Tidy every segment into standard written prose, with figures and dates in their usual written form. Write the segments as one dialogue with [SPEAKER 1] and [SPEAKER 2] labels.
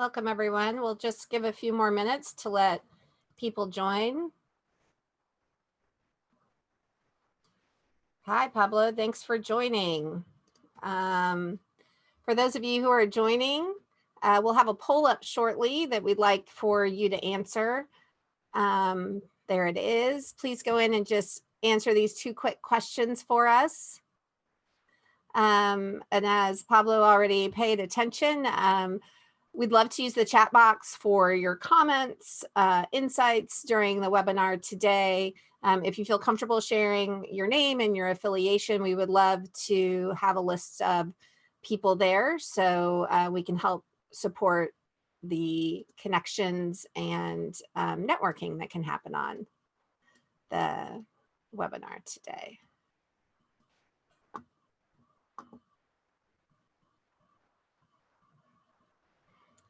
[SPEAKER 1] Welcome, everyone. We'll just give a few more minutes to let people join. Hi, Pablo. Thanks for joining. For those of you who are joining, we'll have a poll up shortly that we'd like for you to answer. There it is. Please go in and just answer these 2 quick questions for us. And as Pablo already paid attention, we'd love to use the chat box for your comments, insights during the webinar today. If you feel comfortable sharing your name and your affiliation, we would love to have a list of people there so we can help support the connections and networking that can happen on the webinar today.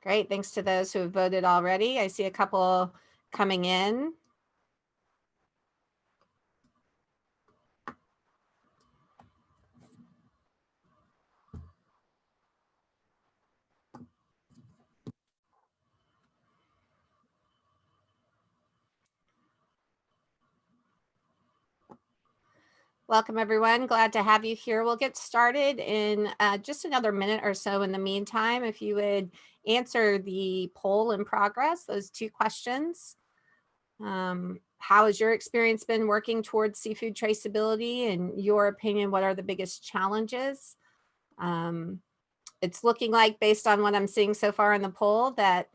[SPEAKER 1] Great, thanks to those who have voted already. I see a couple coming in. Welcome, everyone. Glad to have you here. We'll get started in just another minute or so. In the meantime, if you would answer the poll in progress, those 2 questions. How has your experience been working towards seafood traceability? In your opinion, what are the biggest challenges? It's looking like, based on what I'm seeing so far in the poll, that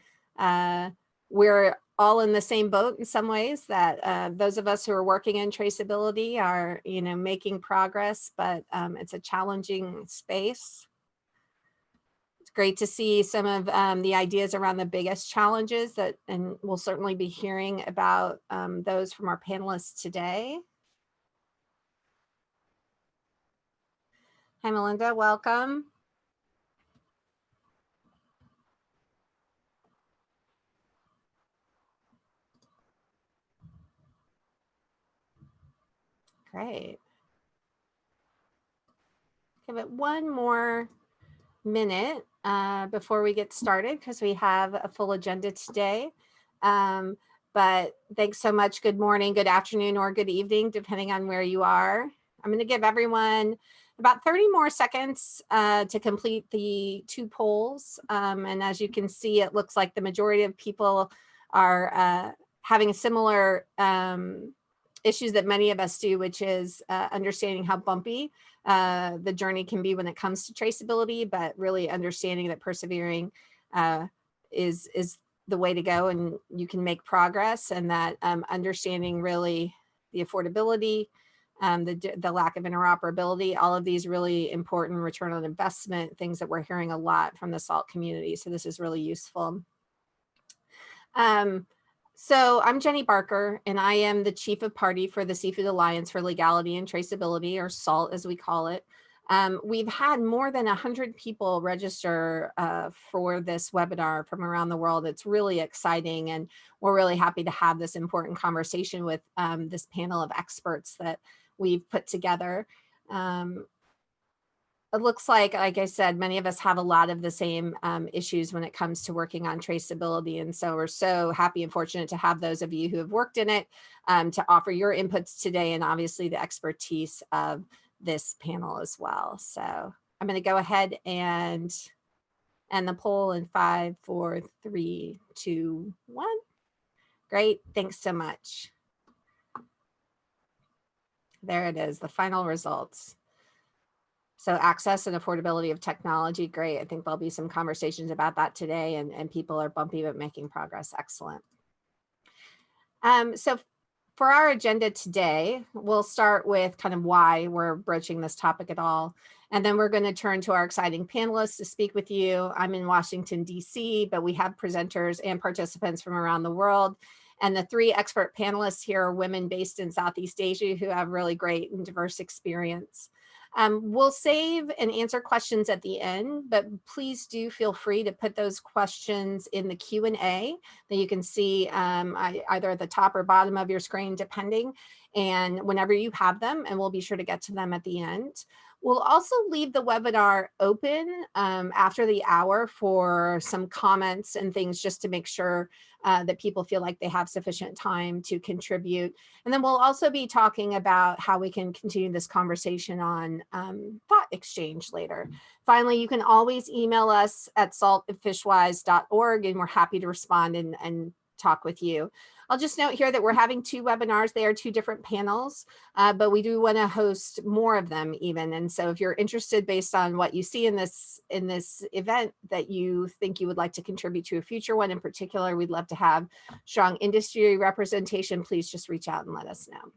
[SPEAKER 1] we're all in the same boat in some ways, that those of us who are working in traceability are, making progress, but it's a challenging space. It's great to see some of the ideas around the biggest challenges and we'll certainly be hearing about those from our panelists today. Hi, Melinda, welcome. Great. Give it 1 more minute before we get started because we have a full agenda today. But thanks so much. Good morning, good afternoon, or good evening, depending on where you are. I'm going to give everyone about 30 more seconds to complete the 2 polls. And as you can see, it looks like the majority of people are having similar issues that many of us do, which is understanding how bumpy the journey can be when it comes to traceability, but really understanding that persevering is the way to go and you can make progress, and that understanding really the affordability, the lack of interoperability, all of these really important return on investment, things that we're hearing a lot from the salt community. So this is really useful. So I'm Jenny Barker, and I am the Chief of Party for the Seafood Alliance for Legality and Traceability, or SALT as we call it. We've had more than 100 people register for this webinar from around the world. It's really exciting, and we're really happy to have this important conversation with this panel of experts that we've put together. It looks like I said, many of us have a lot of the same issues when it comes to working on traceability. And so we're so happy and fortunate to have those of you who have worked in it to offer your inputs today, and obviously the expertise of this panel as well. So I'm going to go ahead and end the poll in 5, 4, 3, 2, 1. Great. Thanks so much. There it is, the final results. So access and affordability of technology, great. I think there'll be some conversations about that today, and people are bumpy but making progress. Excellent. So for our agenda today, we'll start with kind of why we're broaching this topic at all. And then we're going to turn to our exciting panelists to speak with you. I'm in Washington, D.C., but we have presenters and participants from around the world. And the 3 expert panelists here are women based in Southeast Asia who have really great and diverse experience. We'll save and answer questions at the end, but please do feel free to put those questions in the Q&A that you can see either at the top or bottom of your screen, depending, and whenever you have them, and we'll be sure to get to them at the end. We'll also leave the webinar open after the hour for some comments and things, just to make sure that people feel like they have sufficient time to contribute. And then we'll also be talking about how we can continue this conversation on thought exchange later. Finally, you can always email us at salt@fishwise.org, and we're happy to respond and talk with you. I'll just note here that we're having 2 webinars. They are 2 different panels, but we do want to host more of them even. And so if you're interested, based on what you see in this event, that you think you would like to contribute to a future one in particular, we'd love to have strong industry representation. Please just reach out and let us know.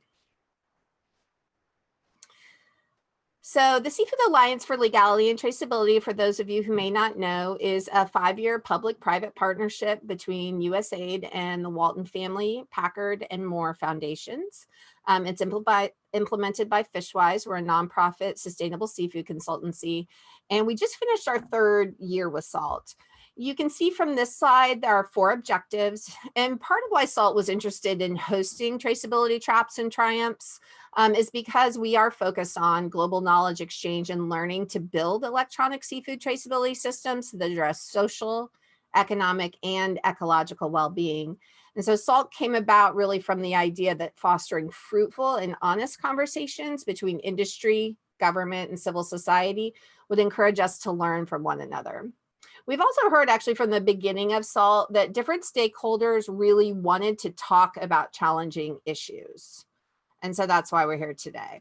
[SPEAKER 1] So the Seafood Alliance for Legality and Traceability, for those of you who may not know, is a 5-year public-private partnership between USAID and the Walton Family, Packard, and Moore Foundations. It's implemented by Fishwise. We're a nonprofit sustainable seafood consultancy, and we just finished our 3rd year with SALT. You can see from this slide, there are 4 objectives, and part of why SALT was interested in hosting traceability traps and triumphs is because we are focused on global knowledge exchange and learning to build electronic seafood traceability systems that address social, economic, and ecological well-being. And so SALT came about really from the idea that fostering fruitful and honest conversations between industry, government, and civil society would encourage us to learn from one another. We've also heard actually from the beginning of SALT that different stakeholders really wanted to talk about challenging issues. And so that's why we're here today.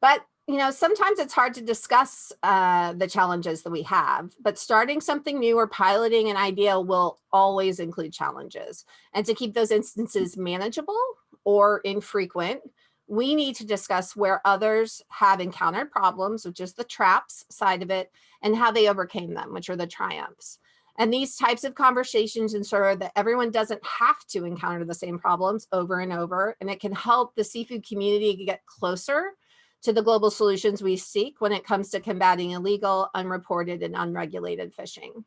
[SPEAKER 1] But sometimes it's hard to discuss the challenges that we have, but starting something new or piloting an idea will always include challenges. And to keep those instances manageable or infrequent, we need to discuss where others have encountered problems, which is the traps side of it, and how they overcame them, which are the triumphs. And these types of conversations ensure that everyone doesn't have to encounter the same problems over and over, and it can help the seafood community get closer to the global solutions we seek when it comes to combating illegal, unreported, and unregulated fishing.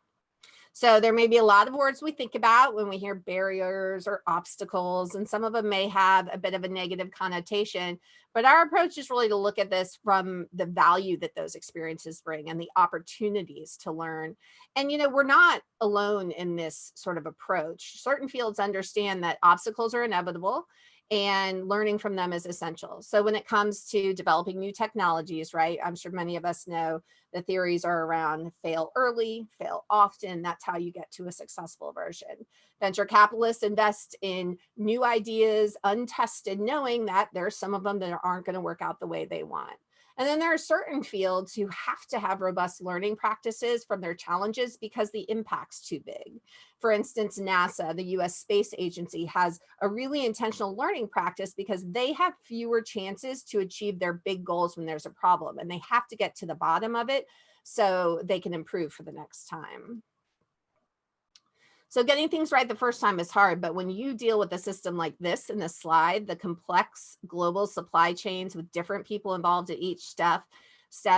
[SPEAKER 1] So there may be a lot of words we think about when we hear barriers or obstacles, and some of them may have a bit of a negative connotation, but our approach is really to look at this from the value that those experiences bring and the opportunities to learn. And, we're not alone in this sort of approach. Certain fields understand that obstacles are inevitable and learning from them is essential. So when it comes to developing new technologies, right, I'm sure many of us know the theories are around fail early, fail often. That's how you get to a successful version. Venture capitalists invest in new ideas, untested, knowing that there's some of them that aren't going to work out the way they want. And then there are certain fields who have to have robust learning practices from their challenges because the impact's too big. For instance, NASA, the US Space Agency, has a really intentional learning practice because they have fewer chances to achieve their big goals when there's a problem, and they have to get to the bottom of it so they can improve for the next time. So getting things right the first time is hard, but when you deal with a system like this in the slide, the complex global supply chains with different people involved at each step,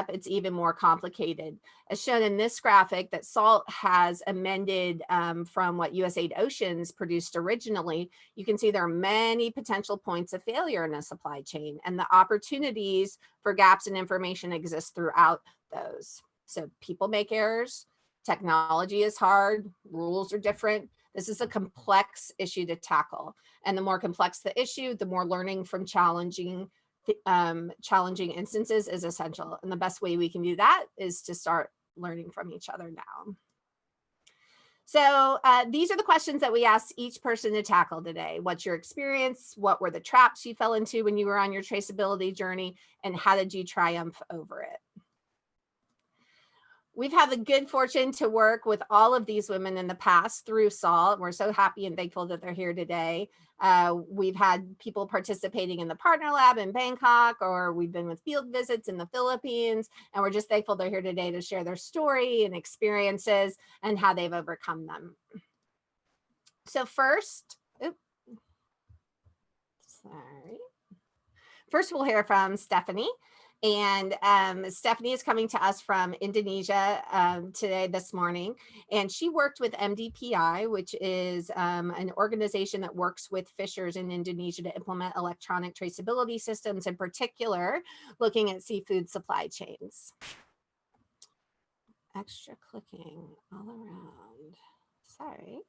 [SPEAKER 1] it's even more complicated. As shown in this graphic, that SALT has amended from what USAID Oceans produced originally, you can see there are many potential points of failure in a supply chain, and the opportunities for gaps in information exist throughout those. So people make errors. Technology is hard, rules are different. This is a complex issue to tackle. And the more complex the issue, the more learning from challenging instances is essential. And the best way we can do that is to start learning from each other now. So these are the questions that we asked each person to tackle today. What's your experience? What were the traps you fell into when you were on your traceability journey? And how did you triumph over it? We've had the good fortune to work with all of these women in the past through SALT. We're so happy and thankful that they're here today. We've had people participating in the partner lab in Bangkok, or we've been with field visits in the Philippines, and we're just thankful they're here today to share their story and experiences and how they've overcome them. So first we'll hear from Stephani. And Stephanie is coming to us from Indonesia this morning. And she worked with MDPI, which is an organization that works with fishers in Indonesia to implement electronic traceability systems, in particular, looking at seafood supply chains. Extra clicking all around. Sorry.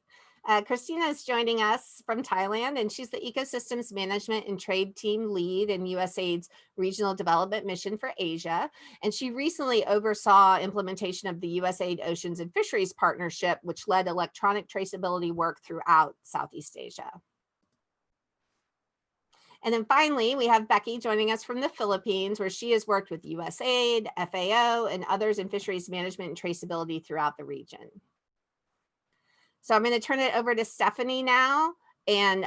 [SPEAKER 1] Cristina is joining us from Thailand, and she's the Ecosystems Management and Trade Team Lead in USAID's Regional Development Mission for Asia. And she recently oversaw implementation of the USAID Oceans and Fisheries Partnership, which led electronic traceability work throughout Southeast Asia. And then finally, we have Becky joining us from the Philippines, where she has worked with USAID, FAO, and others in fisheries management and traceability throughout the region. So I'm going to turn it over to Stephanie now and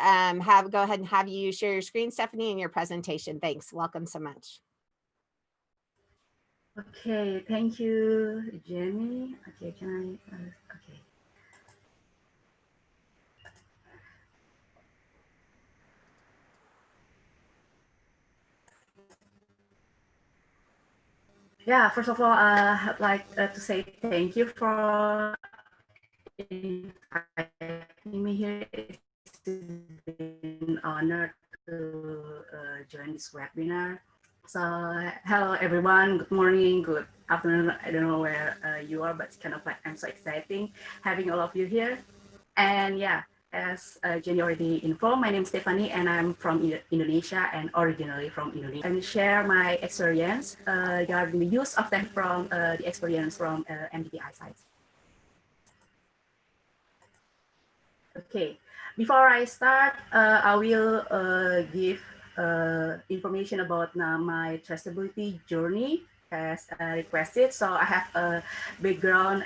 [SPEAKER 1] go ahead and have you share your screen, Stephanie, and your presentation. Thanks. Welcome so much.
[SPEAKER 2] Okay, thank you, Jenny. Okay, can I? Okay. Yeah, first of all, I'd like to say thank you for inviting me here. It's been an honor to join this webinar. So, hello everyone, good morning, good afternoon. I don't know where you are, but it's kind of like, I'm so exciting having all of you here. And yeah, as Jenny already informed, my name is Stephani and I'm from Indonesia and originally from Indonesia. And share my experience regarding the use of tech from the experience from MDPI sites. Okay, before I start, I will give information about my traceability journey as requested. So I have a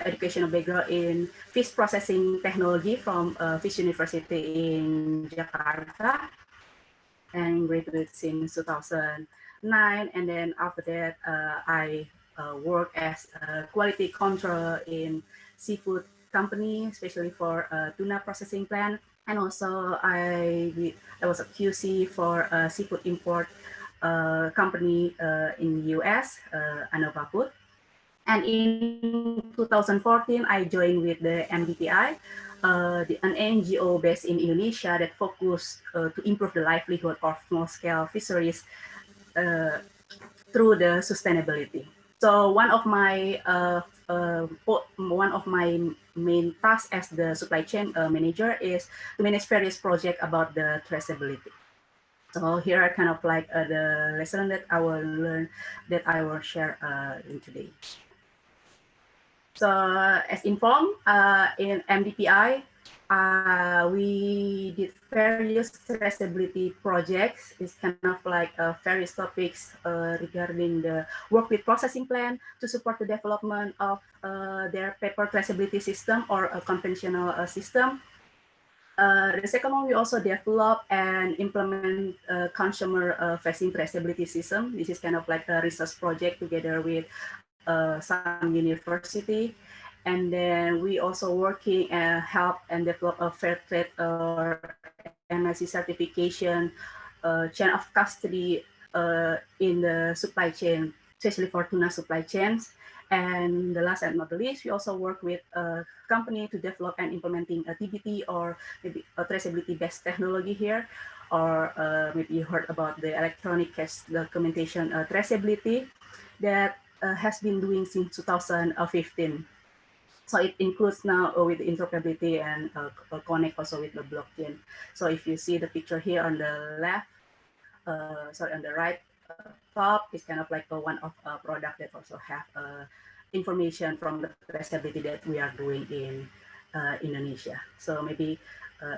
[SPEAKER 2] educational background in fish processing technology from Fish University in Jakarta, and graduated since 2009. And then after that, I work as a quality control in seafood company, especially for tuna processing plant. And also I was a QC for a seafood import company in the US, Anova. And in 2014, I joined with the MDPI, an NGO based in Indonesia that focused to improve the livelihood of small-scale fisheries through the sustainability. So one of my main tasks as the supply chain manager is to manage various projects about the traceability. So here are kind of like the lesson that I will learn, that I will share in today. So as informed, in MDPI, we did various traceability projects. It's kind of like various topics regarding the work with processing plant to support the development of their paper traceability system or a conventional system. The second one, we also develop and implement a consumer-facing traceability system. This is kind of like a research project together with some university. And then we also working and help and develop a fair trade or MSC certification chain of custody in the supply chain, especially for tuna supply chains. And the last and not the least, we also work with a company to develop and implementing a TBT or maybe a traceability-based technology here, or maybe you heard about the electronic case documentation traceability that has been doing since 2015. So it includes now with interoperability and connect also with the blockchain. So if you see the picture here on the left, on the right top, is kind of like one of a product that also have information from the traceability that we are doing in Indonesia. So maybe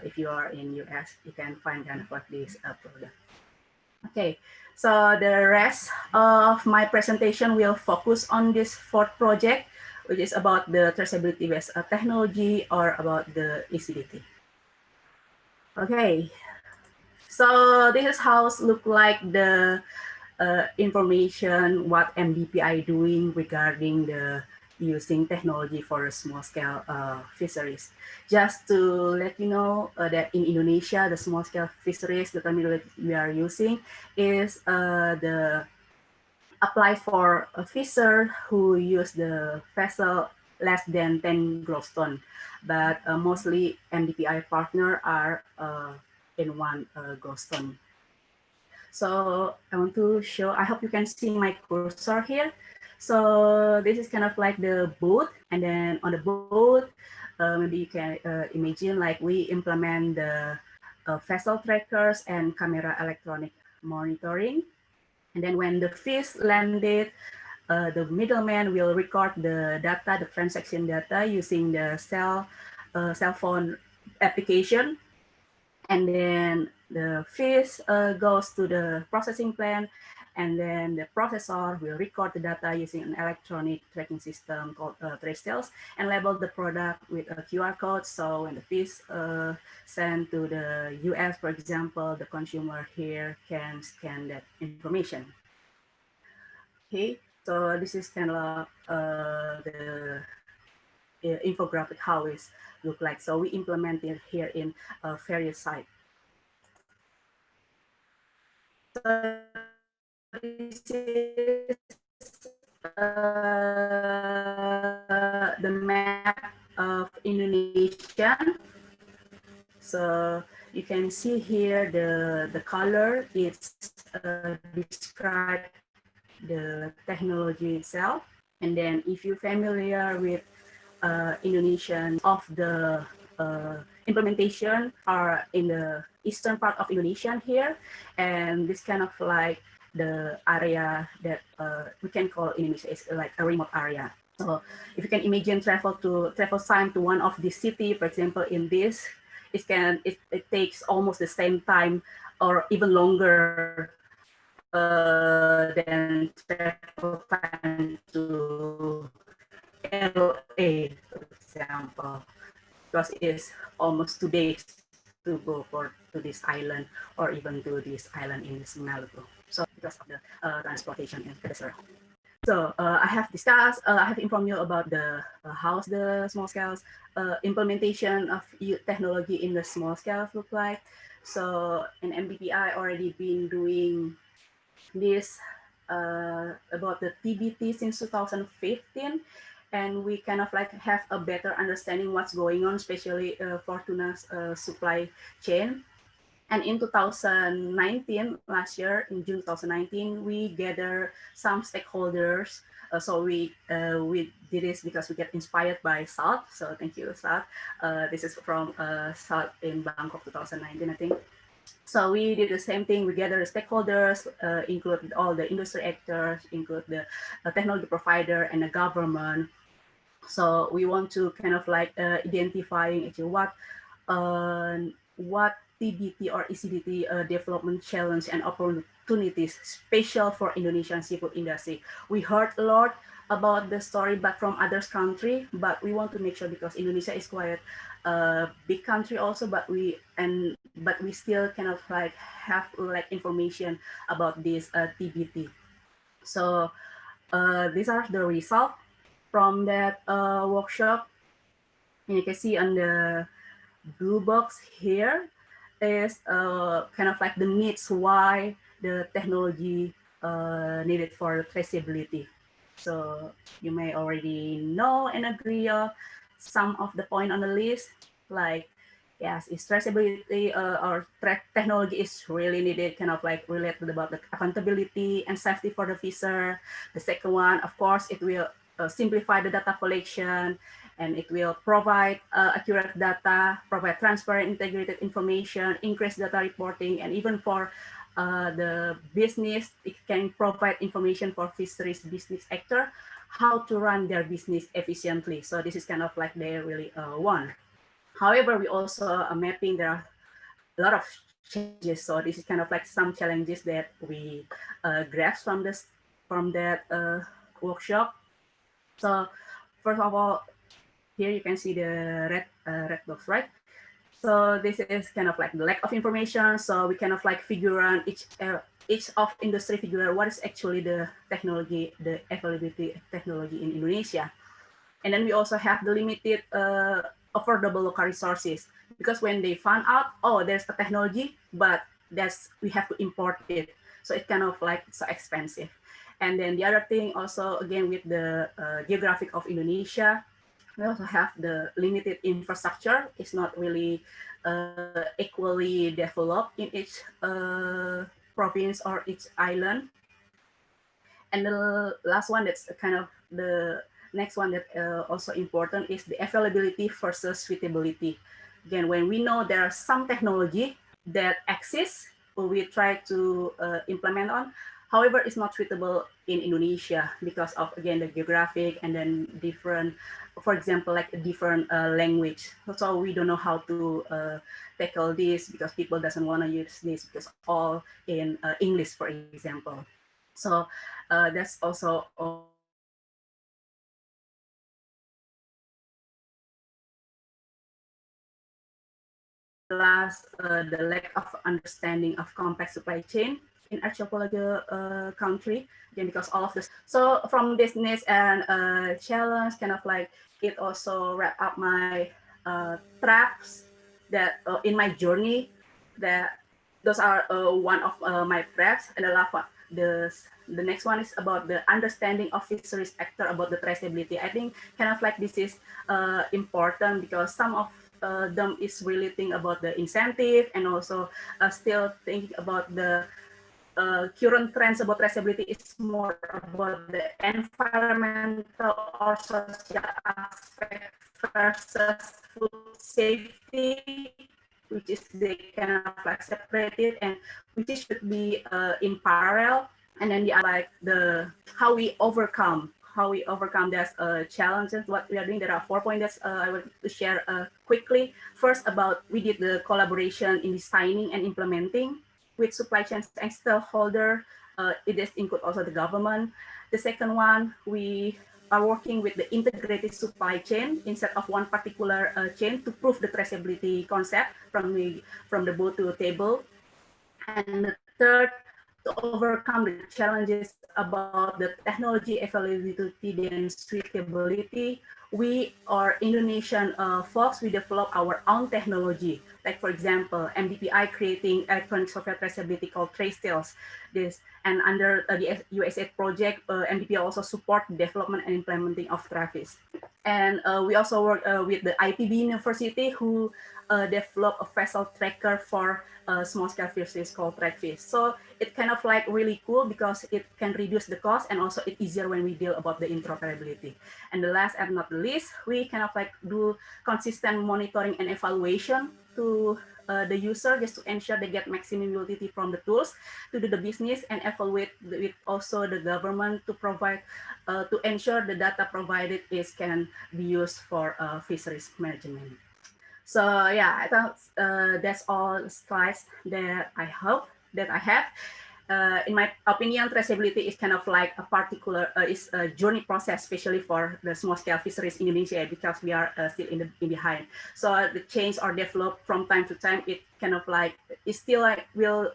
[SPEAKER 2] if you are in US, you can find kind of like this product. Okay, so the rest of my presentation will focus on this fourth project, which is about the traceability-based technology or about the ECDT. Okay, so this is how it look like the information what MDPI doing regarding the using technology for small-scale fisheries. Just to let you know that in Indonesia, the small-scale fisheries, the terminology we are using is the apply for a fisher who use the vessel less than 10 gross ton, but mostly MDPI partner are in 1 gross ton. So I want to show, I hope you can see my cursor here. So this is kind of like the boat, and then on the boat, maybe you can imagine like we implement the vessel trackers and camera electronic monitoring. And then when the fish landed, the middleman will record the data, the transaction data using the cell phone application. And then the fish goes to the processing plant, and then the processor will record the data using an electronic tracking system called Traceability and label the product with a QR code. So when the fish sent to the US, for example, the consumer here can scan that information. Okay, so this is kind of the infographic how it look like. So we implement it here in various sites. So this is the map of Indonesia. So you can see here the color, it's describe the technology itself. And then if you're familiar with Indonesian of the implementation are in the eastern part of Indonesia here, and this kind of like the area that we can call Indonesia is like a remote area. So if you can imagine travel time to one of the city, for example, in this, it takes almost the same time or even longer than travel time to LA, for example, because it's almost 2 days to go to this island or even to this island in this Maluku. So because of the transportation and etc. So I have discussed, I have informed you about the how's the small scale implementation of technology in the small scale look like. So in MDPI already been doing this about the TBT since 2015, and we kind of like have a better understanding what's going on, especially for tuna's supply chain. And in 2019, last year, in June 2019, we gather some stakeholders. So we did this because we get inspired by SALT. So thank you, SALT. This is from SALT in Bangkok 2019, I think. So we did the same thing. We gather the stakeholders, include all the industry actors, include the technology provider and the government. So we want to kind of like identifying actually what TBT or ECDT development challenge and opportunities special for Indonesian seafood industry. We heard a lot about the story but from other country, but we want to make sure because Indonesia is quite a big country also, but we still kind of like have like information about this TBT. So these are the results from that workshop. And you can see on the blue box here is kind of like the needs why the technology needed for traceability. So you may already know and agree some of the point on the list, like yes, is traceability or technology is really needed, kind of like related about the accountability and safety for the fisher. The second one, of course, it will simplify the data collection, and it will provide accurate data, provide transparent integrated information, increase data reporting, and even for the business, it can provide information for fisheries business actor, how to run their business efficiently. So this is kind of like they really want. However, we also are mapping, there are a lot of changes. So this is kind of like some challenges that we grasp from that workshop. So first of all, here you can see the red box, right? So this is kind of like the lack of information. So we kind of like figure out each of industry figure out what is actually the technology, the availability technology in Indonesia. And then we also have the limited affordable local resources, because when they found out, oh, there's a technology, but we have to import it. So it's kind of like so expensive. And then the other thing also, again, with the geographic of Indonesia, we also have the limited infrastructure. It's not really equally developed in each province or each island. And the last one, that's kind of the next one that also important, is the availability versus suitability. Again, when we know there are some technology that exists, we try to implement on. However, it's not suitable in Indonesia because of, again, the geographic and then different, for example, like a different language. So we don't know how to tackle this because people doesn't want to use this because all in English, for example. So that's also last, the lack of understanding of complex supply chain in archipelago country, again, because all of this. So from this needs and challenge, kind of like it also wrap up my traps that in my journey, that those are one of my traps. And the last one, the next one is about the understanding of fisheries actor about the traceability. I think kind of like this is important because some of them is really think about the incentive and also still thinking about the current trends about traceability is more about the environmental or social aspect versus food safety, which is they kind of like separated and which should be in parallel. And then the like the how we overcome those challenges, what we are doing. There are 4 points that I want to share quickly. First, about we did the collaboration in designing and implementing with supply chain and stakeholder. It does include also the government. The second one, we are working with the integrated supply chain instead of one particular chain to prove the traceability concept from the boat to the table. And the third, to overcome the challenges about the technology availability and suitability, we are Indonesian folks, we develop our own technology. Like for example, MDPI creating electronic software traceability called Traceability. This, and under the USAID project, MDPI also support the development and implementing of Travis. And we also work with the IPB University, who develop a vessel tracker for small-scale fisheries called Trackfish. So it kind of like really cool because it can reduce the cost and also it's easier when we deal about the interoperability. And the last and not the least, we kind of like do consistent monitoring and evaluation to the user just to ensure they get maximum utility from the tools to do the business, and evaluate with also the government to provide to ensure the data provided can be used for fisheries management. So yeah, I thought that's all slides that I hope that I have. In my opinion, traceability is kind of like a particular is a journey process, especially for the small scale fisheries in Indonesia, because we are still in behind. So the change or develop from time to time. It kind of like it still like will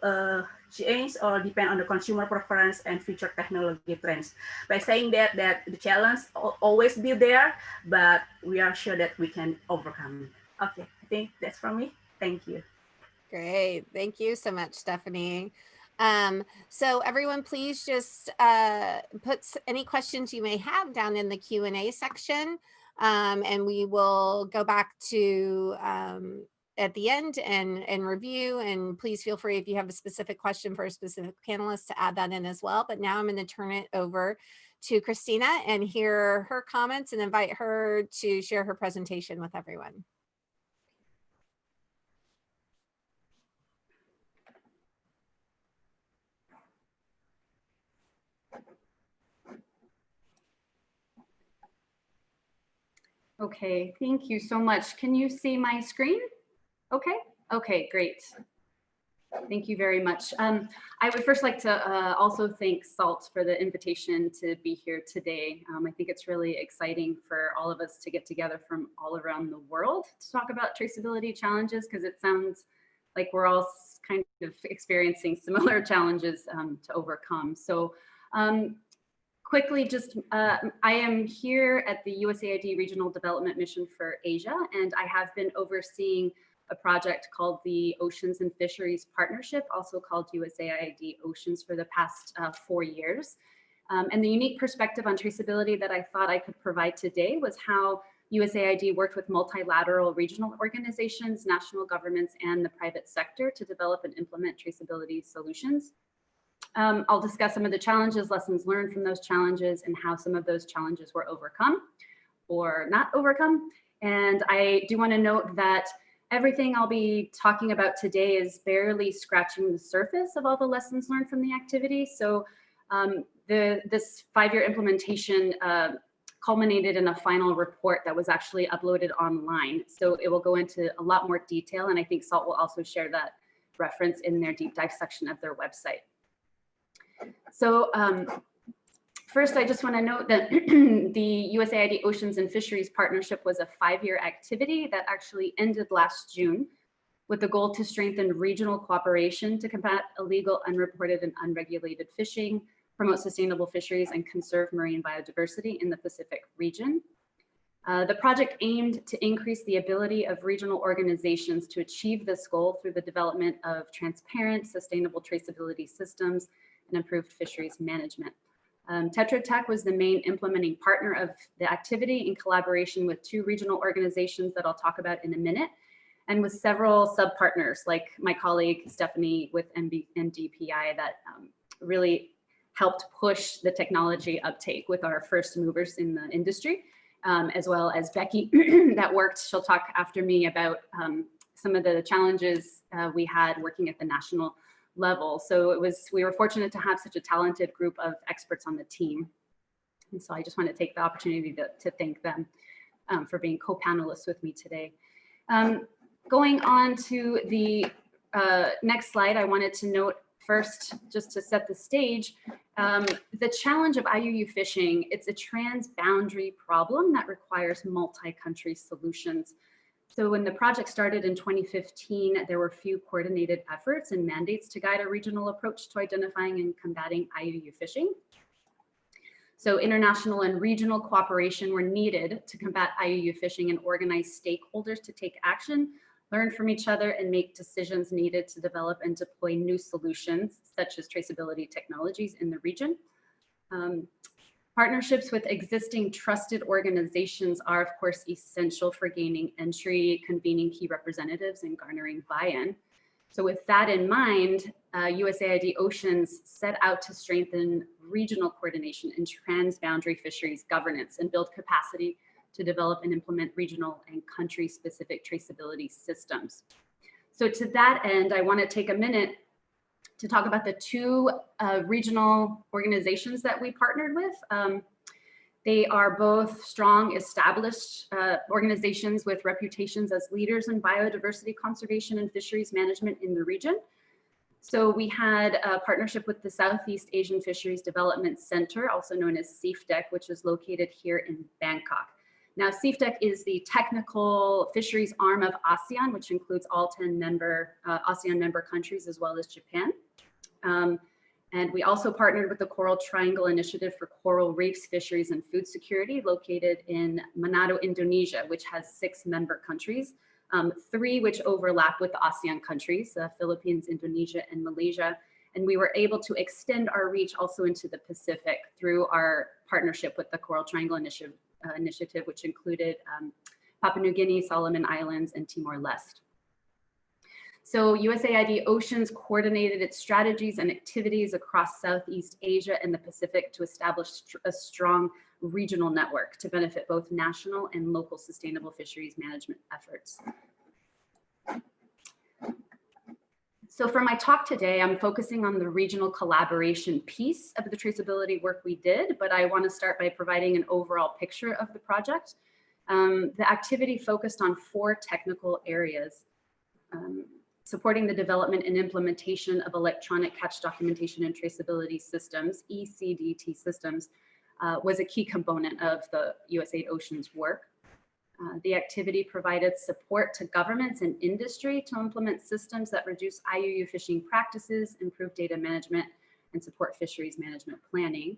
[SPEAKER 2] change or depend on the consumer preference and future technology trends. By saying that the challenge always be there, but we are sure that we can overcome it. Okay, I think that's from me. Thank you.
[SPEAKER 1] Great. Thank you so much, Stephanie. So everyone, please just put any questions you may have down in the Q&A section, and we will go back to at the end and review. And please feel free, if you have a specific question for a specific panelist, to add that in as well. But now I'm going to turn it over to Cristina and hear her comments and invite her to share her presentation with everyone.
[SPEAKER 3] Okay, thank you so much. Can you see my screen? Okay, okay, great. Thank you very much. I would first like to also thank SALT for the invitation to be here today. I think it's really exciting for all of us to get together from all around the world to talk about traceability challenges, because it sounds like we're all kind of experiencing similar challenges to overcome. So quickly, just I am here at the USAID Regional Development Mission for Asia, and I have been overseeing a project called the Oceans and Fisheries Partnership, also called USAID Oceans, for the past 4 years. And the unique perspective on traceability that I thought I could provide today was how USAID worked with multilateral regional organizations, national governments, and the private sector to develop and implement traceability solutions. I'll discuss some of the challenges, lessons learned from those challenges, and how some of those challenges were overcome or not overcome. And I do want to note that everything I'll be talking about today is barely scratching the surface of all the lessons learned from the activity. So this 5-year implementation culminated in a final report that was actually uploaded online. So it will go into a lot more detail, and I think SALT will also share that reference in their deep dive section of their website. So first, I just want to note that the USAID Oceans and Fisheries Partnership was a 5-year activity that actually ended last June with the goal to strengthen regional cooperation to combat illegal, unreported, and unregulated fishing, promote sustainable fisheries, and conserve marine biodiversity in the Pacific region. The project aimed to increase the ability of regional organizations to achieve this goal through the development of transparent, sustainable traceability systems and improved fisheries management. Tetra Tech was the main implementing partner of the activity in collaboration with 2 regional organizations that I'll talk about in a minute, and with several sub-partners like my colleague Stephani with MDPI that really helped push the technology uptake with our first movers in the industry, as well as Becky that worked, she'll talk after me about some of the challenges we had working at the national level. So we were fortunate to have such a talented group of experts on the team. And so I just want to take the opportunity to thank them for being co-panelists with me today. Going on to the next slide, I wanted to note first, just to set the stage, the challenge of IUU fishing, it's a trans-boundary problem that requires multi-country solutions. So when the project started in 2015, there were few coordinated efforts and mandates to guide a regional approach to identifying and combating IUU fishing. So international and regional cooperation were needed to combat IUU fishing and organize stakeholders to take action, learn from each other, and make decisions needed to develop and deploy new solutions, such as traceability technologies in the region. Partnerships with existing trusted organizations are, of course, essential for gaining entry, convening key representatives, and garnering buy-in. So with that in mind, USAID Oceans set out to strengthen regional coordination in transboundary fisheries governance and build capacity to develop and implement regional and country-specific traceability systems. So to that end, I want to take a minute to talk about the 2 regional organizations that we partnered with. They are both strong, established organizations with reputations as leaders in biodiversity conservation and fisheries management in the region. So we had a partnership with the Southeast Asian Fisheries Development Center, also known as CFDEC, which is located here in Bangkok. Now, CFDEC is the technical fisheries arm of ASEAN, which includes all 10 ASEAN member countries, as well as Japan. And we also partnered with the Coral Triangle Initiative for Coral Reefs, Fisheries, and Food Security, located in Manado, Indonesia, which has 6 member countries, 3 which overlap with the ASEAN countries, Philippines, Indonesia, and Malaysia. And we were able to extend our reach also into the Pacific through our partnership with the Coral Triangle Initiative, which included Papua New Guinea, Solomon Islands, and Timor-Leste. So USAID Oceans coordinated its strategies and activities across Southeast Asia and the Pacific to establish a strong regional network to benefit both national and local sustainable fisheries management efforts. So for my talk today, I'm focusing on the regional collaboration piece of the traceability work we did, but I want to start by providing an overall picture of the project. The activity focused on 4 technical areas. Supporting the development and implementation of electronic catch documentation and traceability systems, ECDT systems, was a key component of the USAID Oceans work. The activity provided support to governments and industry to implement systems that reduce IUU fishing practices, improve data management, and support fisheries management planning.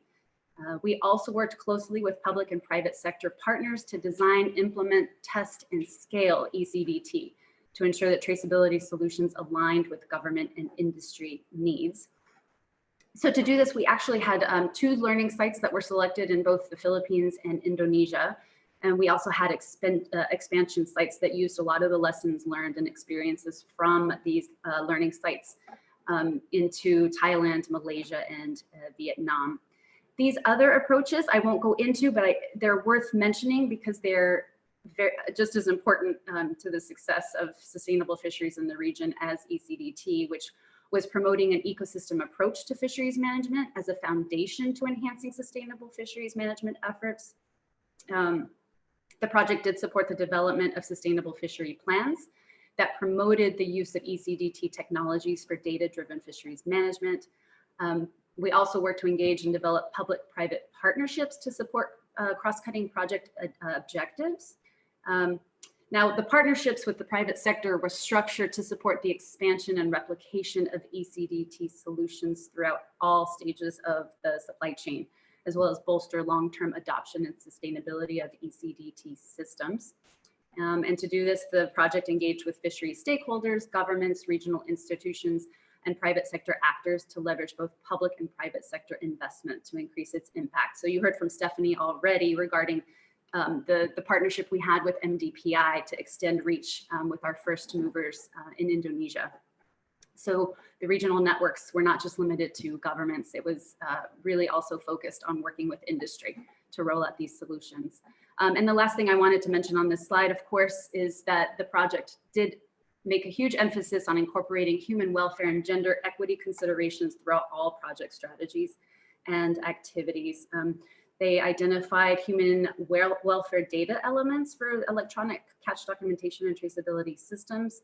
[SPEAKER 3] We also worked closely with public and private sector partners to design, implement, test, and scale ECDT to ensure that traceability solutions aligned with government and industry needs. So to do this, we actually had 2 learning sites that were selected in both the Philippines and Indonesia. And we also had expansion sites that used a lot of the lessons learned and experiences from these learning sites into Thailand, Malaysia, and Vietnam. These other approaches I won't go into, but they're worth mentioning because they're just as important to the success of sustainable fisheries in the region as ECDT, which was promoting an ecosystem approach to fisheries management as a foundation to enhancing sustainable fisheries management efforts. The project did support the development of sustainable fishery plans that promoted the use of ECDT technologies for data-driven fisheries management. We also worked to engage and develop public-private partnerships to support cross-cutting project objectives. Now, the partnerships with the private sector were structured to support the expansion and replication of ECDT solutions throughout all stages of the supply chain, as well as bolster long-term adoption and sustainability of ECDT systems. And to do this, the project engaged with fisheries stakeholders, governments, regional institutions, and private sector actors to leverage both public and private sector investment to increase its impact. So you heard from Stephanie already regarding the partnership we had with MDPI to extend reach with our first movers in Indonesia. So the regional networks were not just limited to governments, it was really also focused on working with industry to roll out these solutions. And the last thing I wanted to mention on this slide, of course, is that the project did make a huge emphasis on incorporating human welfare and gender equity considerations throughout all project strategies and activities. They identified human welfare data elements for electronic catch documentation and traceability systems,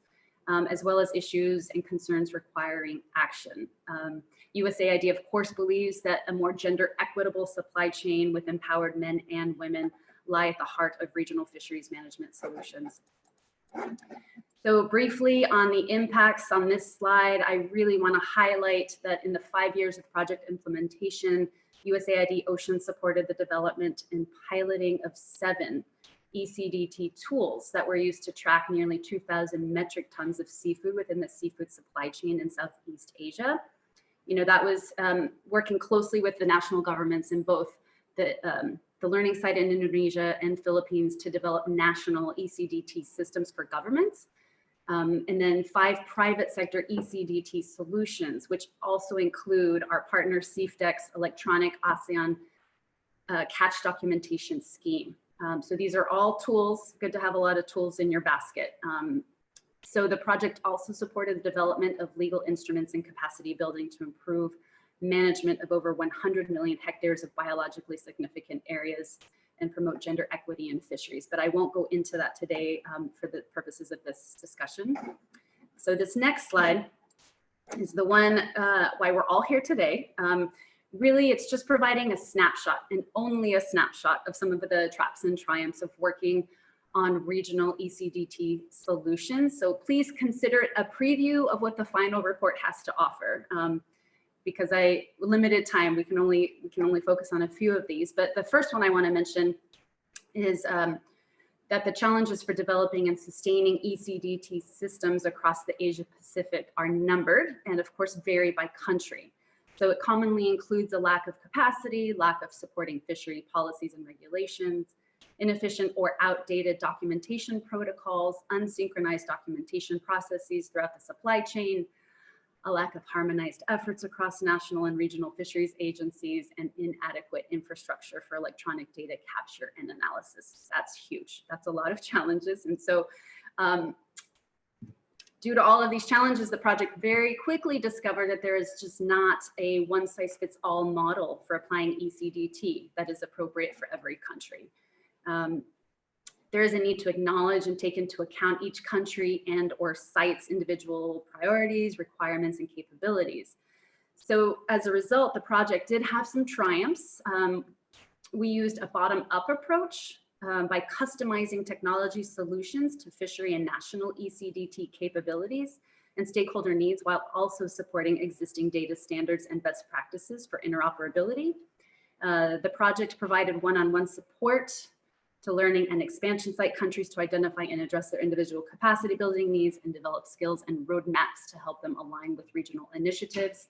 [SPEAKER 3] as well as issues and concerns requiring action. USAID, of course, believes that a more gender equitable supply chain with empowered men and women lie at the heart of regional fisheries management solutions. So briefly on the impacts on this slide, I really want to highlight that in the 5 years of project implementation, USAID Ocean supported the development and piloting of 7 ECDT tools that were used to track nearly 2,000 metric tons of seafood within the seafood supply chain in Southeast Asia. You know, that was working closely with the national governments in both the learning site in Indonesia and Philippines to develop national ECDT systems for governments. And then 5 private sector ECDT solutions, which also include our partner CFDEC's electronic ASEAN catch documentation scheme. So these are all tools, good to have a lot of tools in your basket. So the project also supported the development of legal instruments and capacity building to improve management of over 100 million hectares of biologically significant areas and promote gender equity in fisheries. But I won't go into that today for the purposes of this discussion. So this next slide is the one why we're all here today. Really, it's just providing a snapshot and only a snapshot of some of the traps and triumphs of working on regional ECDT solutions. So please consider it a preview of what the final report has to offer. Because limited time, we can only focus on a few of these. But the first one I want to mention is that the challenges for developing and sustaining ECDT systems across the Asia Pacific are numbered and of course vary by country. So it commonly includes a lack of capacity, lack of supporting fishery policies and regulations, inefficient or outdated documentation protocols, unsynchronized documentation processes throughout the supply chain, a lack of harmonized efforts across national and regional fisheries agencies, and inadequate infrastructure for electronic data capture and analysis. That's huge. That's a lot of challenges. And so due to all of these challenges, the project very quickly discovered that there is just not a one-size-fits-all model for applying ECDT that is appropriate for every country. There is a need to acknowledge and take into account each country and or site's individual priorities, requirements, and capabilities. So as a result, the project did have some triumphs. We used a bottom-up approach by customizing technology solutions to fishery and national ECDT capabilities and stakeholder needs, while also supporting existing data standards and best practices for interoperability. The project provided one-on-one support to learning and expansion site countries to identify and address their individual capacity building needs and develop skills and roadmaps to help them align with regional initiatives.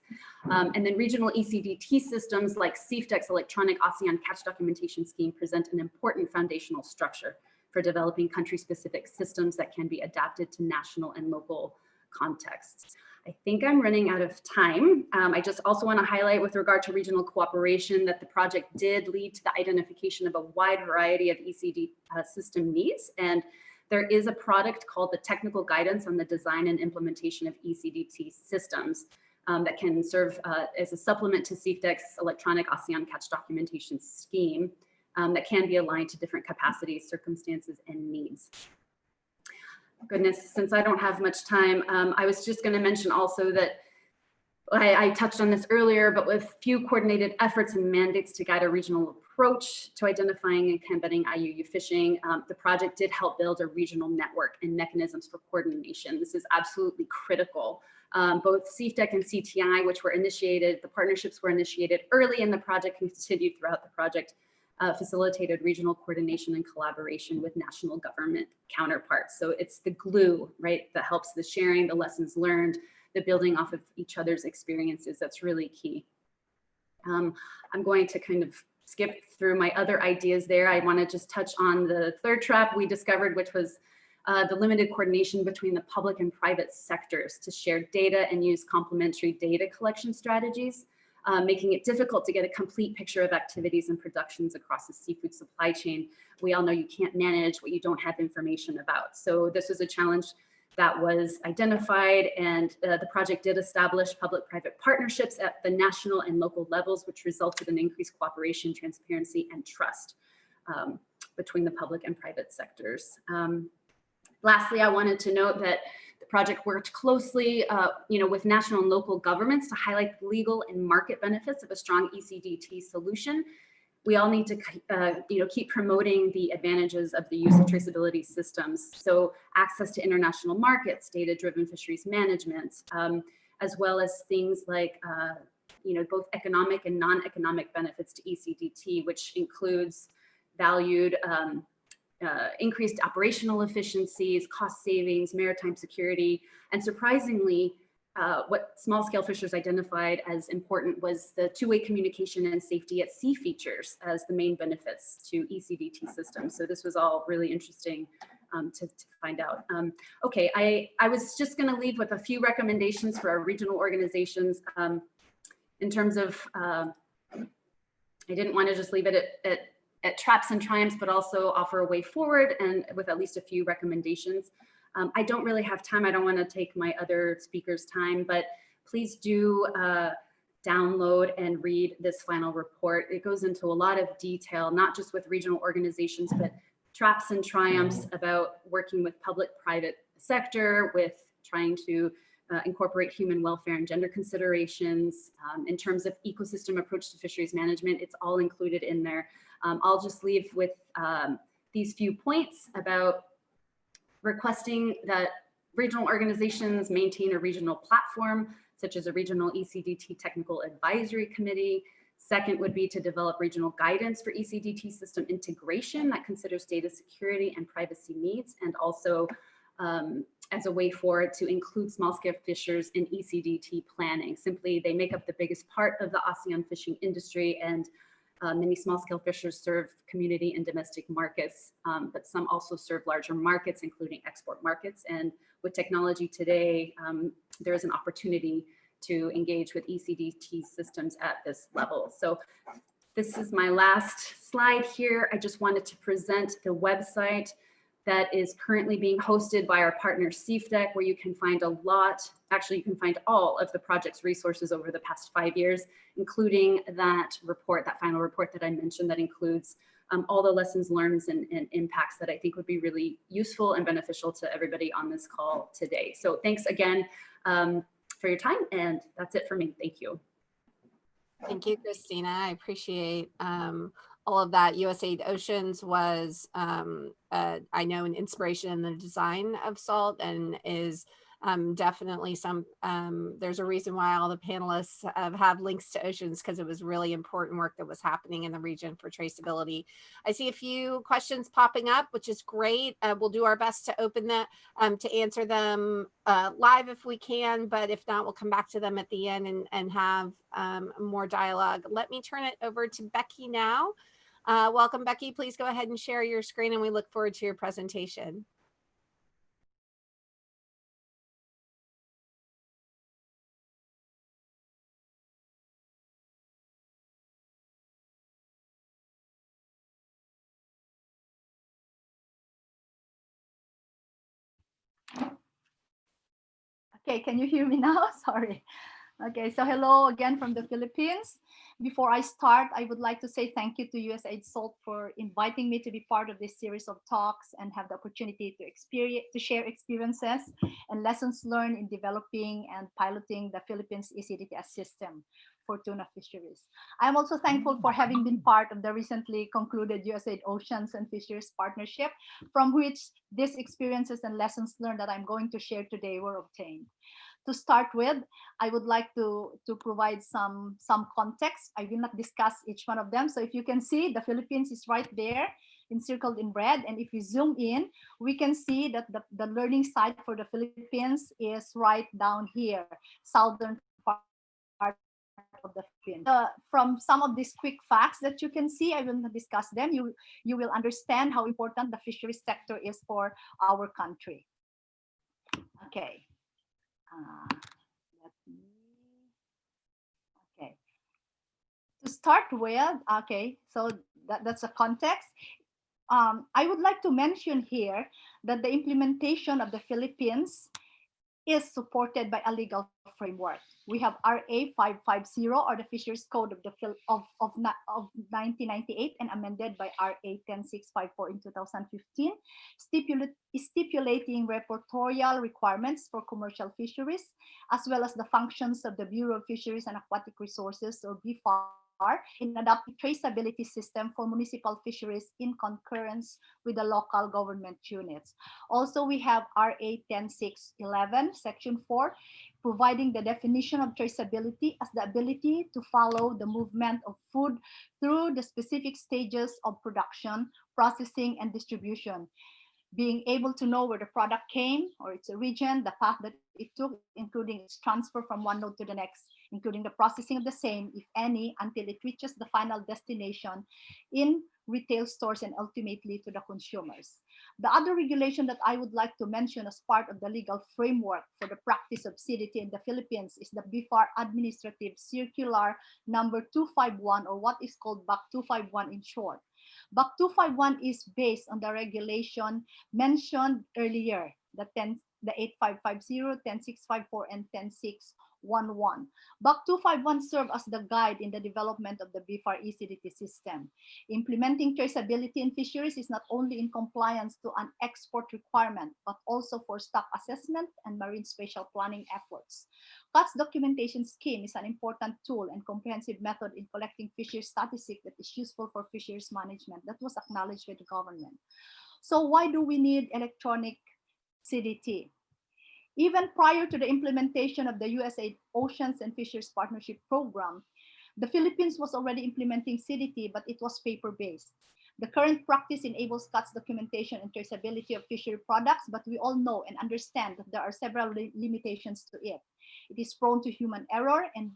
[SPEAKER 3] And then regional ECDT systems like CFDEC's electronic ASEAN catch documentation scheme present an important foundational structure for developing country-specific systems that can be adapted to national and local contexts. I think I'm running out of time. I just also want to highlight with regard to regional cooperation that the project did lead to the identification of a wide variety of ECD system needs. And there is a product called the Technical Guidance on the Design and Implementation of ECDT Systems that can serve as a supplement to CFDEC's electronic ASEAN catch documentation scheme that can be aligned to different capacities, circumstances, and needs. Goodness, since I don't have much time, I was just going to mention also that I touched on this earlier, but with few coordinated efforts and mandates to guide a regional approach to identifying and combating IUU fishing, the project did help build a regional network and mechanisms for coordination. This is absolutely critical. Both CFDEC and CTI, which were initiated, the partnerships were initiated early in the project and continued throughout the project, facilitated regional coordination and collaboration with national government counterparts. So it's the glue, right, that helps the sharing, the lessons learned, the building off of each other's experiences. That's really key. I'm going to kind of skip through my other ideas there. I want to just touch on the third trap we discovered, which was the limited coordination between the public and private sectors to share data and use complementary data collection strategies. Making it difficult to get a complete picture of activities and productions across the seafood supply chain. We all know you can't manage what you don't have information about. So this was a challenge that was identified, and the project did establish public-private partnerships at the national and local levels, which resulted in increased cooperation, transparency, and trust between the public and private sectors. Lastly, I wanted to note that the project worked closely with national and local governments to highlight the legal and market benefits of a strong ECDT solution. We all need to keep promoting the advantages of the use of traceability systems. So access to international markets, data-driven fisheries management, as well as things like both economic and non-economic benefits to ECDT, which includes valued increased operational efficiencies, cost savings, maritime security, and surprisingly, what small-scale fishers identified as important was the two-way communication and safety at sea features as the main benefits to ECDT systems. So this was all really interesting to find out. Okay, I was just going to leave with a few recommendations for our regional organizations in terms of, I didn't want to just leave it at traps and triumphs, but also offer a way forward and with at least a few recommendations. I don't really have time. I don't want to take my other speakers' time, but please do download and read this final report. It goes into a lot of detail, not just with regional organizations, but traps and triumphs about working with public-private sector, with trying to incorporate human welfare and gender considerations. In terms of ecosystem approach to fisheries management, it's all included in there. I'll just leave with these few points about requesting that regional organizations maintain a regional platform, such as a regional ECDT technical advisory committee. Second would be to develop regional guidance for ECDT system integration that considers data security and privacy needs, and also as a way forward to include small-scale fishers in ECDT planning. Simply, they make up the biggest part of the ASEAN fishing industry, and many small-scale fishers serve community and domestic markets, but some also serve larger markets, including export markets. And with technology today, there is an opportunity to engage with ECDT systems at this level. So this is my last slide here. I just wanted to present the website that is currently being hosted by our partner CFDEC, where you can find a lot, actually you can find all of the project's resources over the past 5 years, including that report, that final report that I mentioned that includes all the lessons learned and impacts that I think would be really useful and beneficial to everybody on this call today. So thanks again for your time, and that's it for me. Thank you.
[SPEAKER 1] Thank you, Cristina. I appreciate all of that. USAID Oceans was, I know, an inspiration in the design of SALT and is definitely there's a reason why all the panelists have links to oceans, because it was really important work that was happening in the region for traceability. I see a few questions popping up, which is great. We'll do our best to open that, to answer them live if we can, but if not, we'll come back to them at the end and have more dialogue. Let me turn it over to Becky now. Welcome, Becky. Please go ahead and share your screen, and we look forward to your presentation.
[SPEAKER 4] Okay, can you hear me now? Sorry. Okay, so hello again from the Philippines. Before I start, I would like to say thank you to USAID SALT for inviting me to be part of this series of talks and have the opportunity to share experiences and lessons learned in developing and piloting the Philippines ECDTS system for tuna fisheries. I'm also thankful for having been part of the recently concluded USAID Oceans and Fisheries Partnership, from which these experiences and lessons learned that I'm going to share today were obtained. To start with, I would like to provide some context. I will not discuss each one of them. So if you can see, the Philippines is right there, encircled in red. And if we zoom in, we can see that the learning site for the Philippines is right down here, southern part of the Philippines. From some of these quick facts that you can see, I will not discuss them. You will understand how important the fisheries sector is for our country. Okay. Okay. To start with, okay, so that's a context. I would like to mention here that the implementation of the Philippines is supported by a legal framework. We have RA 550, or the Fisheries Code of 1998, and amended by RA 10654 in 2015, stipulating reportorial requirements for commercial fisheries, as well as the functions of the Bureau of Fisheries and Aquatic Resources, or BFAR, in adopting traceability system for municipal fisheries in concurrence with the local government units. Also, we have RA 10611, Section 4, providing the definition of traceability as the ability to follow the movement of food through the specific stages of production, processing, and distribution. Being able to know where the product came or its origin, the path that it took, including its transfer from one node to the next, including the processing of the same, if any, until it reaches the final destination in retail stores and ultimately to the consumers. The other regulation that I would like to mention as part of the legal framework for the practice of CDT in the Philippines is the BFAR Administrative Circular number 251, or what is called BAC 251 in short. BAC 251 is based on the regulation mentioned earlier, the 8550, 10654, and 10611. BAC 251 serve as the guide in the development of the BFAR ECDT system. Implementing traceability in fisheries is not only in compliance to an export requirement, but also for stock assessment and marine spatial planning efforts. CAT's documentation scheme is an important tool and comprehensive method in collecting fisheries statistics that is useful for fisheries management. That was acknowledged by the government. So why do we need electronic CDT? Even prior to the implementation of the USAID Oceans and Fisheries Partnership Program, the Philippines was already implementing CDT, but it was paper-based. The current practice enables CAT's documentation and traceability of fishery products, but we all know and understand that there are several limitations to it. It is prone to human error and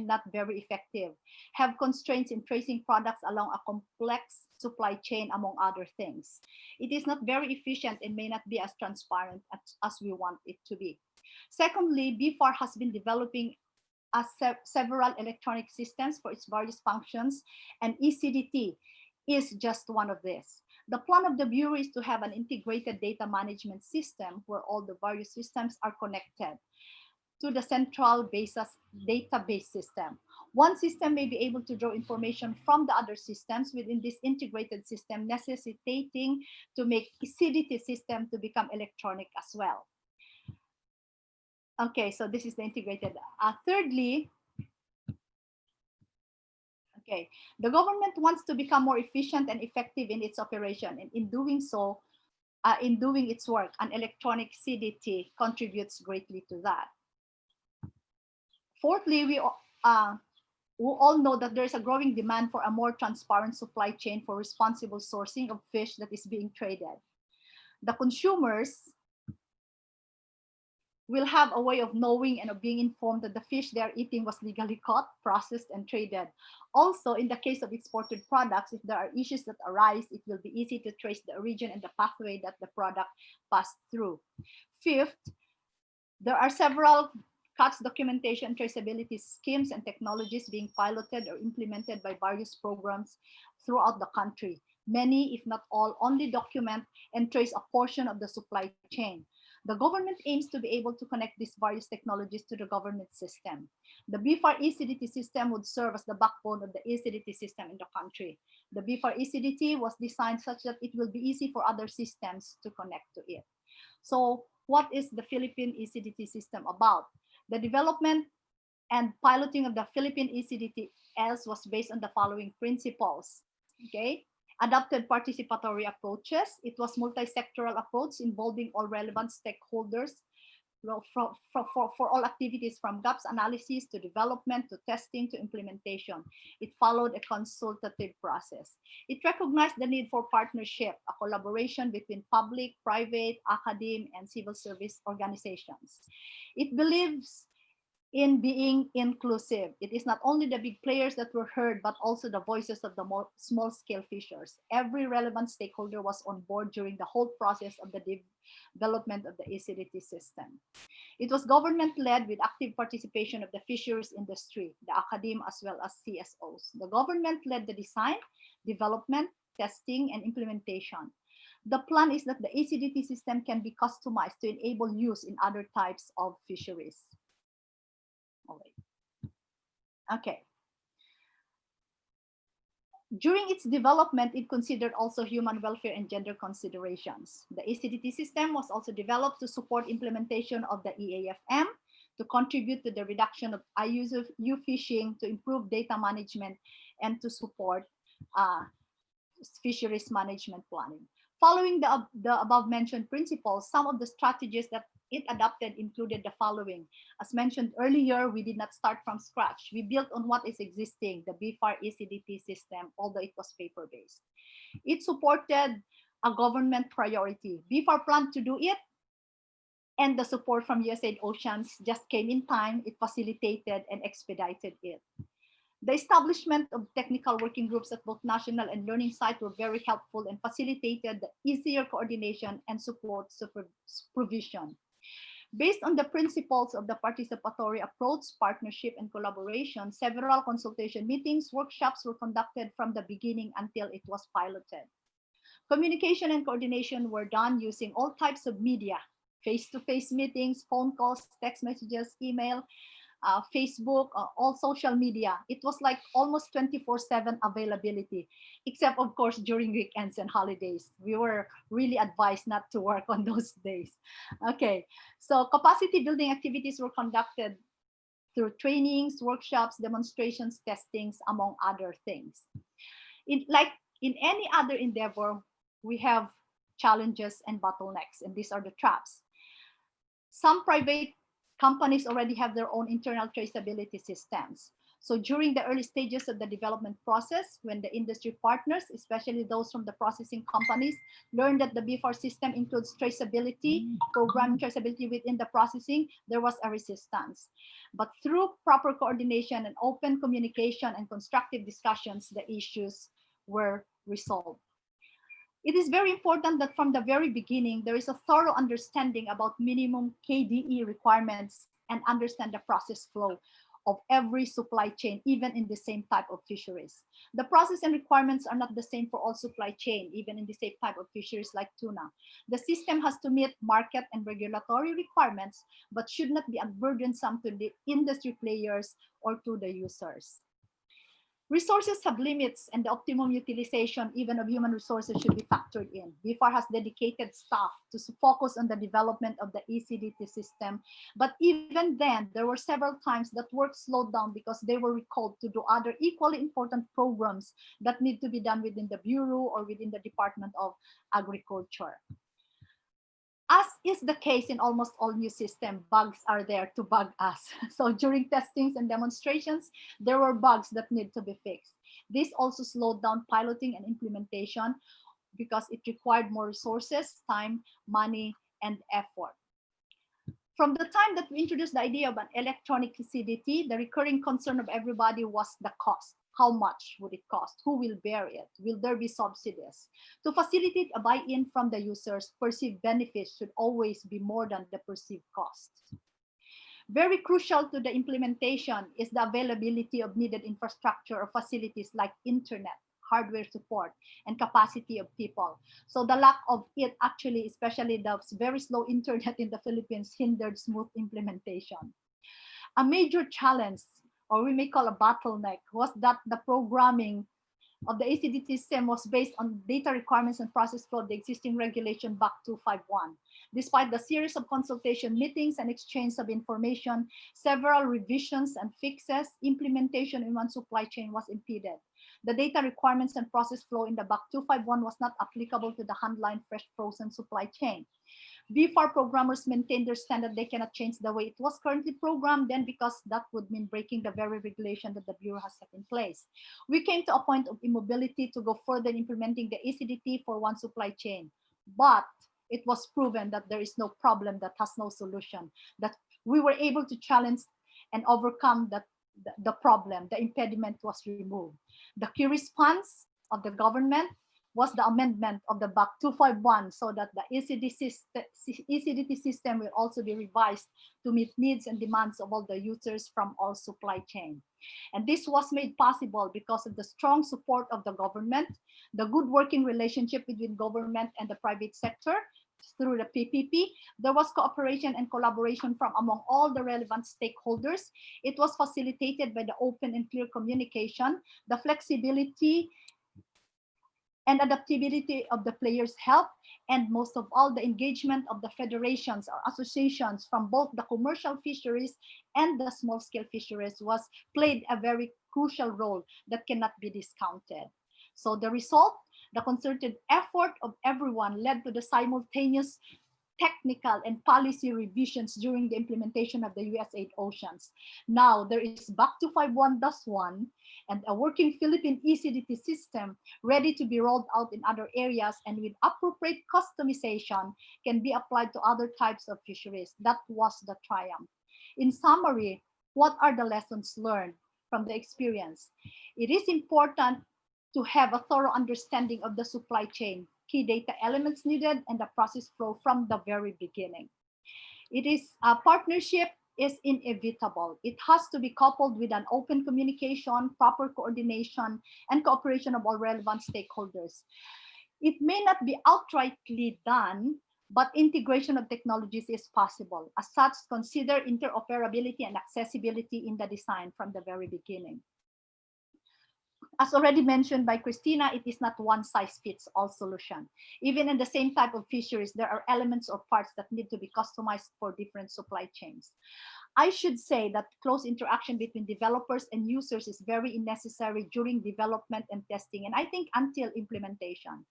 [SPEAKER 4] not very effective, have constraints in tracing products along a complex supply chain, among other things. It is not very efficient and may not be as transparent as we want it to be. Secondly, BFAR has been developing several electronic systems for its various functions, and ECDT is just one of these. The plan of the Bureau is to have an integrated data management system where all the various systems are connected to the central database system. One system may be able to draw information from the other systems within this integrated system, necessitating to make CDT system to become electronic as well. Okay, so this is the integrated. Thirdly, okay, the government wants to become more efficient and effective in its operation, and in doing so, in doing its work. An electronic CDT contributes greatly to that. Fourthly, we all know that there is a growing demand for a more transparent supply chain for responsible sourcing of fish that is being traded. The consumers will have a way of knowing and of being informed that the fish they are eating was legally caught, processed, and traded. Also, in the case of exported products, if there are issues that arise, it will be easy to trace the origin and the pathway that the product passed through. Fifth, there are several CATS documentation traceability schemes and technologies being piloted or implemented by various programs throughout the country. Many, if not all, only document and trace a portion of the supply chain. The government aims to be able to connect these various technologies to the government system. The BFAR ECDT system would serve as the backbone of the ECDT system in the country. The BFAR ECDT was designed such that it will be easy for other systems to connect to it. So what is the Philippine ECDT system about? The development and piloting of the Philippine ECDTS was based on the following principles. Okay, adopted participatory approaches. It was multi-sectoral approach involving all relevant stakeholders for all activities from gaps analysis to development to testing to implementation. It followed a consultative process. It recognized the need for partnership, a collaboration between public, private, academe, and civil service organizations. It believes in being inclusive. It is not only the big players that were heard, but also the voices of the more small-scale fishers. Every relevant stakeholder was on board during the whole process of the development of the ECDT system. It was government-led with active participation of the fisheries industry, the academe, as well as CSOs. The government led the design, development, testing, and implementation. The plan is that the ECDT system can be customized to enable use in other types of fisheries. Okay. During its development, it considered also human welfare and gender considerations. The ECDT system was also developed to support implementation of the EAFM, to contribute to the reduction of IUU fishing, to improve data management, and to support fisheries management planning. Following the above-mentioned principles, some of the strategies that it adopted included the following. As mentioned earlier, we did not start from scratch. We built on what is existing, the BFAR ECDT system, although it was paper-based. It supported a government priority. BFAR planned to do it, and the support from USAID Oceans just came in time. It facilitated and expedited it. The establishment of technical working groups at both national and learning sites were very helpful and facilitated the easier coordination and support supervision. Based on the principles of the participatory approach, partnership, and collaboration, several consultation meetings, workshops were conducted from the beginning until it was piloted. Communication and coordination were done using all types of media, face-to-face meetings, phone calls, text messages, email, Facebook, all social media. It was like almost 24/7 availability, except of course during weekends and holidays. We were really advised not to work on those days. Okay, so capacity building activities were conducted through trainings, workshops, demonstrations, testings, among other things. Like in any other endeavor, we have challenges and bottlenecks, and these are the traps. Some private companies already have their own internal traceability systems. So during the early stages of the development process, when the industry partners, especially those from the processing companies, learned that the BFAR system includes traceability, program traceability within the processing, there was a resistance. But through proper coordination and open communication and constructive discussions, the issues were resolved. It is very important that from the very beginning, there is a thorough understanding about minimum KDE requirements and understand the process flow of every supply chain, even in the same type of fisheries. The process and requirements are not the same for all supply chain, even in the same type of fisheries like tuna. The system has to meet market and regulatory requirements, but should not be burdensome to the industry players or to the users. Resources have limits, and the optimum utilization even of human resources should be factored in. BFAR has dedicated staff to focus on the development of the ECDT system, but even then, there were several times that work slowed down because they were recalled to do other equally important programs that need to be done within the Bureau or within the Department of Agriculture. is the case in almost all new systems, bugs are there to bug us. So during testings and demonstrations, there were bugs that need to be fixed. This also slowed down piloting and implementation because it required more resources, time, money, and effort. From the time that we introduced the idea of an electronic ECDT, the recurring concern of everybody was the cost. How much would it cost? Who will bear it? Will there be subsidies? To facilitate a buy-in from the users, perceived benefits should always be more than the perceived cost. Very crucial to the implementation is the availability of needed infrastructure or facilities like internet, hardware support, and capacity of people. So the lack of it actually, especially the very slow internet in the Philippines, hindered smooth implementation. A major challenge, or we may call a bottleneck, was that the programming of the ECDT system was based on data requirements and process flow of the existing regulation BAC 251. Despite the series of consultation meetings and exchange of information, several revisions and fixes, implementation in one supply chain was impeded. The data requirements and process flow in the BAC 251 was not applicable to the handline fresh frozen supply chain. BFAR programmers maintain their stand that they cannot change the way it was currently programmed, then because that would mean breaking the very regulation that the Bureau has set in place. We came to a point of immobility to go further in implementing the ECDT for one supply chain. But it was proven that there is no problem that has no solution, that we were able to challenge and overcome the problem. The impediment was removed. The key response of the government was the amendment of the BAC 251 so that the ECDT system will also be revised to meet needs and demands of all the users from all supply chain. And this was made possible because of the strong support of the government, the good working relationship between government and the private sector. Through the PPP, there was cooperation and collaboration from among all the relevant stakeholders. It was facilitated by the open and clear communication, the flexibility and adaptability of the players' help, and most of all, the engagement of the federations or associations from both the commercial fisheries and the small-scale fisheries was played a very crucial role that cannot be discounted. So the result, the concerted effort of everyone led to the simultaneous technical and policy revisions during the implementation of the USAID Oceans. Now there is BAC 251-1 and a working Philippine ECDT system ready to be rolled out in other areas, and with appropriate customization can be applied to other types of fisheries. That was the triumph. In summary, what are the lessons learned from the experience? It is important to have a thorough understanding of the supply chain, key data elements needed, and the process flow from the very beginning. It is a partnership is inevitable. It has to be coupled with an open communication, proper coordination, and cooperation of all relevant stakeholders. It may not be outrightly done, but integration of technologies is possible. As such, consider interoperability and accessibility in the design from the very beginning. As already mentioned by Cristina, it is not one size fits all solution. Even in the same type of fisheries, there are elements or parts that need to be customized for different supply chains. I should say that close interaction between developers and users is very necessary during development and testing, and I think until implementation.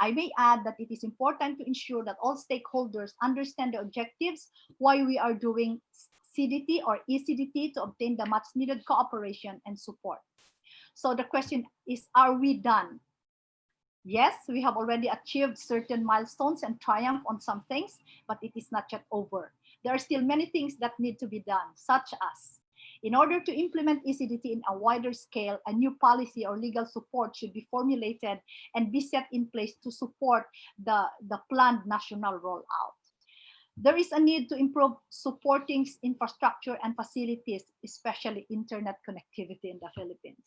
[SPEAKER 4] I may add that it is important to ensure that all stakeholders understand the objectives, why we are doing CDT or ECDT to obtain the much needed cooperation and support. So the question is, are we done? Yes, we have already achieved certain milestones and triumph on some things, but it is not yet over. There are still many things that need to be done, such as, in order to implement ECDT in a wider scale, a new policy or legal support should be formulated and be set in place to support the planned national rollout. There is a need to improve supporting infrastructure and facilities, especially internet connectivity in the Philippines.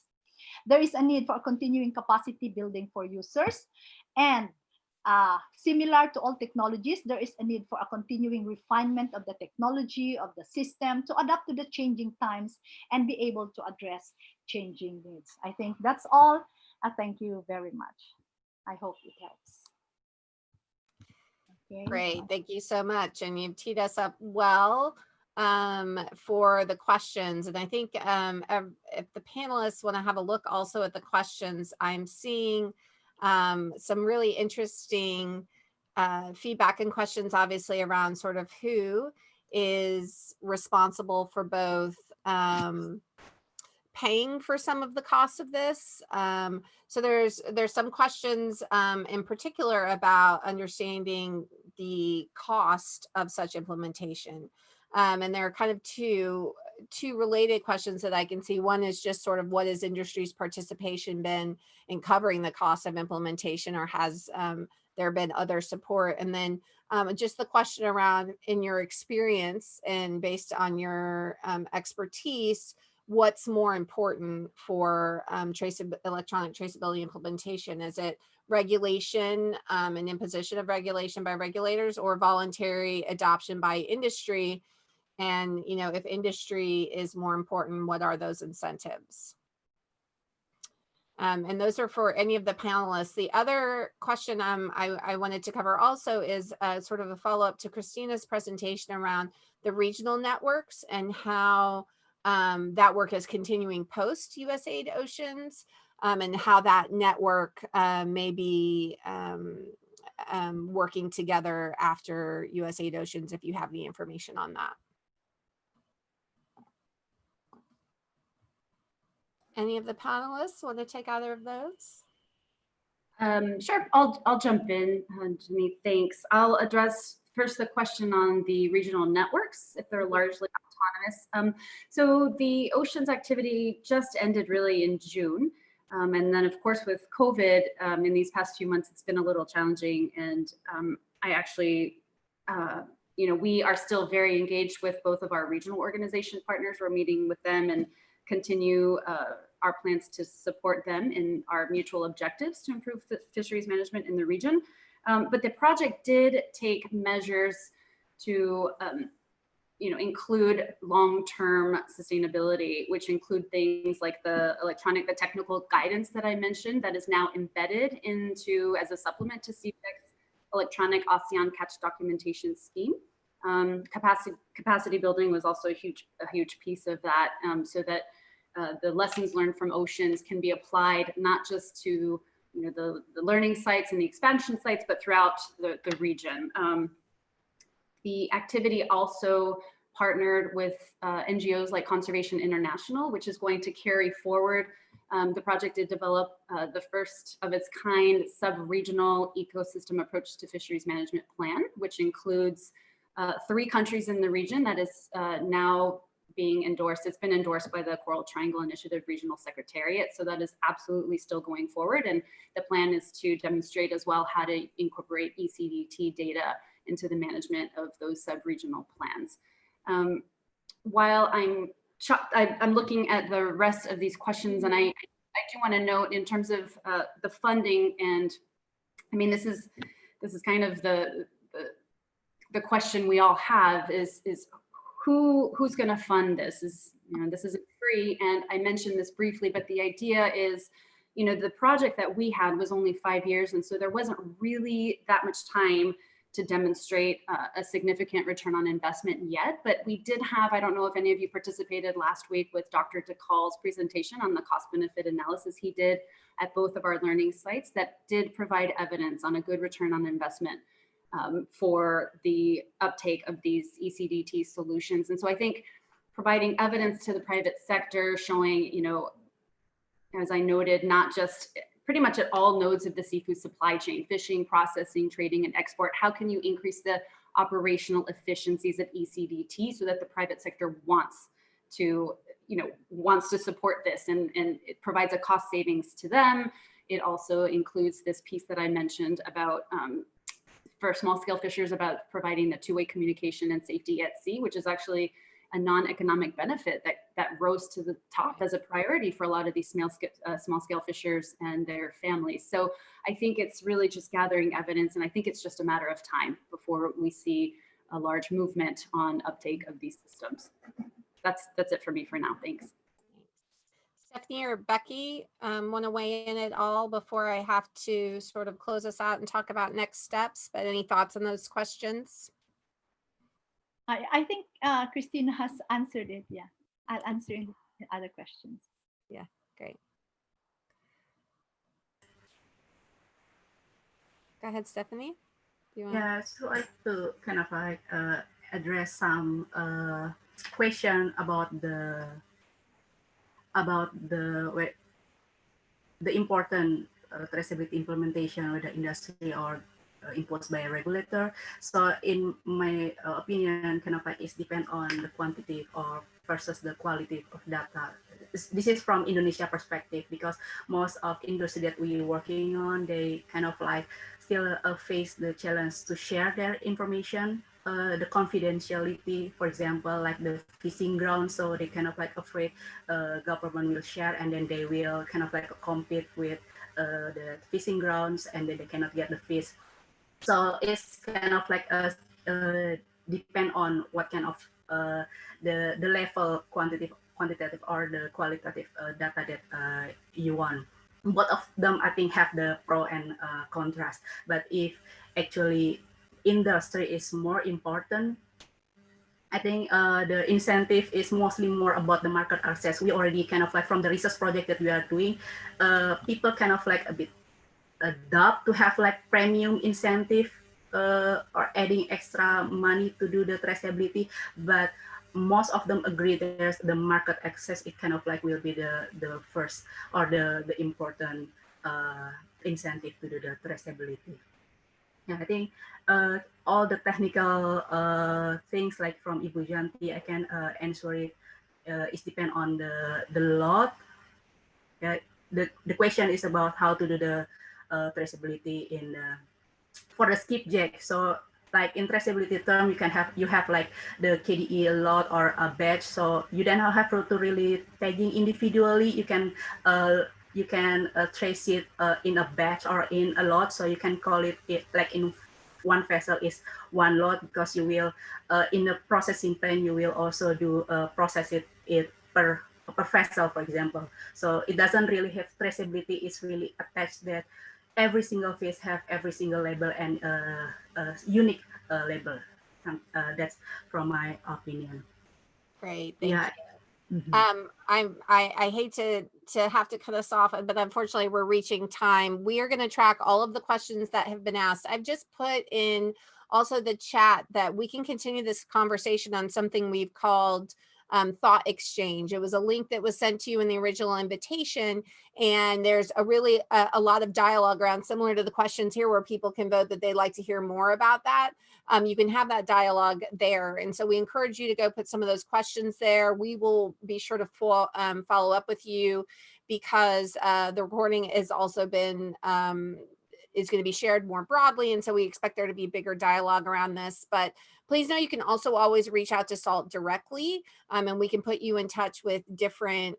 [SPEAKER 4] There is a need for a continuing capacity building for users, and similar to all technologies, there is a need for a continuing refinement of the technology, of the system to adapt to the changing times and be able to address changing needs. I think that's all. Thank you very much. I hope it helps. Okay.
[SPEAKER 1] Great, thank you so much. And you've teed us up well for the questions. And I think if the panelists want to have a look also at the questions, I'm seeing some really interesting feedback and questions, obviously, around sort of who is responsible for both paying for some of the costs of this. So there's some questions in particular about understanding the cost of such implementation. And there are kind of two related questions that I can see. One is just sort of what has industry's participation been in covering the cost of implementation, or has there been other support? And then just the question around, in your experience and based on your expertise, what's more important for electronic traceability implementation? Is it regulation and imposition of regulation by regulators, or voluntary adoption by industry? And, you know, if industry is more important, what are those incentives? And those are for any of the panelists. The other question I wanted to cover also is sort of a follow-up to Christina's presentation around the regional networks and how that work is continuing post USAID Oceans, and how that network may be working together after USAID Oceans, if you have any information on that. Any of the panelists want to take either of those?
[SPEAKER 3] Sure, I'll jump in, Janine, thanks. I'll address first the question on the regional networks, if they're largely autonomous. So the oceans activity just ended really in June. And then of course with COVID in these past few months, it's been a little challenging. And I actually, you know, we are still very engaged with both of our regional organization partners. We're meeting with them and continue our plans to support them in our mutual objectives to improve the fisheries management in the region. But the project did take measures to you know, include long-term sustainability, which include things like the technical guidance that I mentioned that is now embedded into, as a supplement to CPEC's electronic ocean catch documentation scheme. Capacity building was also a huge piece of that, so that the lessons learned from oceans can be applied not just to, you know, the learning sites and the expansion sites, but throughout the region. The activity also partnered with NGOs like Conservation International, which is going to carry forward. The project did develop the first of its kind sub-regional ecosystem approach to fisheries management plan, which includes 3 countries in the region that is now being endorsed. It's been endorsed by the Coral Triangle Initiative Regional Secretariat. So that is absolutely still going forward. And the plan is to demonstrate as well how to incorporate ECDT data into the management of those sub-regional plans. While I'm looking at the rest of these questions, and I do want to note in terms of the funding, and I mean, this is kind of the question we all have is who's going to fund this? You know, this isn't free, and I mentioned this briefly, but the idea is, you know, the project that we had was only 5 years, and so there wasn't really that much time to demonstrate a significant return on investment yet. But we did have, I don't know if any of you participated last week with Dr. DeCall's presentation on the cost benefit analysis he did at both of our learning sites that did provide evidence on a good return on investment for the uptake of these ECDT solutions. And so I think providing evidence to the private sector showing, you know, as I noted, not just pretty much at all nodes of the seafood supply chain, fishing, processing, trading, and export, how can you increase the operational efficiencies of ECDT so that the private sector wants to support this, and it provides a cost savings to them. It also includes this piece that I mentioned about for small scale fishers about providing the two-way communication and safety at sea, which is actually a non-economic benefit that rose to the top as a priority for a lot of these small scale fishers and their families. So I think it's really just gathering evidence, and I think it's just a matter of time before we see a large movement on uptake of these systems. That's it for me for now. Thanks.
[SPEAKER 1] Stephanie or Becky want to weigh in at all before I have to sort of close us out and talk about next steps? But any thoughts on those questions?
[SPEAKER 4] I think Cristina has answered it. Yeah, I'll answer in the other questions.
[SPEAKER 1] Yeah, great. Go ahead, Stephanie. You want?
[SPEAKER 2] Yeah, so I to kind of like address some question about the important traceability implementation with the industry or imposed by a regulator. So in my opinion, kind of like it's depend on the quantity or versus the quality of data. This is from Indonesia perspective, because most of industry that we're working on, they kind of like still face the challenge to share their information, the confidentiality, for example, like the fishing ground. So they kind of like afraid government will share, and then they will kind of like compete with the fishing grounds, and then they cannot get the fish. So it's kind of like depend on what kind of the level quantitative or the qualitative data that you want. Both of them, I think, have the pro and contrast. But if actually industry is more important, I think the incentive is mostly more about the market access. We already kind of like from the research project that we are doing, people kind of like a bit adopt to have like premium incentive or adding extra money to do the traceability, but most of them agree there's the market access. It kind of like will be the first or the important incentive to do the traceability. Yeah, I think all the technical things like from Ibu Janti, I can answer it. It depends on the lot. Yeah, the question is about how to do the traceability in for the skipjack. So like in traceability term, you have like the KDE lot or a batch. So you don't have to really tagging individually. You can trace it in a batch or in a lot. So you can call it like in one vessel is one lot, because you will in the processing plan you will also do process it per vessel, for example. So it doesn't really have traceability. It's really attached that every single fish have every single label and unique label. That's from my opinion.
[SPEAKER 1] Great, thank
[SPEAKER 2] Yeah.
[SPEAKER 1] you.
[SPEAKER 2] Mm-hmm.
[SPEAKER 1] I hate to have to cut us off, but unfortunately we're reaching time. We are going to track all of the questions that have been asked. I've just put in also the chat that we can continue this conversation on something we've called thought exchange. It was a link that was sent to you in the original invitation, and there's a lot of dialogue around, similar to the questions here, where people can vote that they'd like to hear more about that. You can have that dialogue there. And so we encourage you to go put some of those questions there. We will be sure to follow up with you, because the recording has also been is going to be shared more broadly. And so we expect there to be bigger dialogue around this. But please know you can also always reach out to SALT directly, and we can put you in touch with different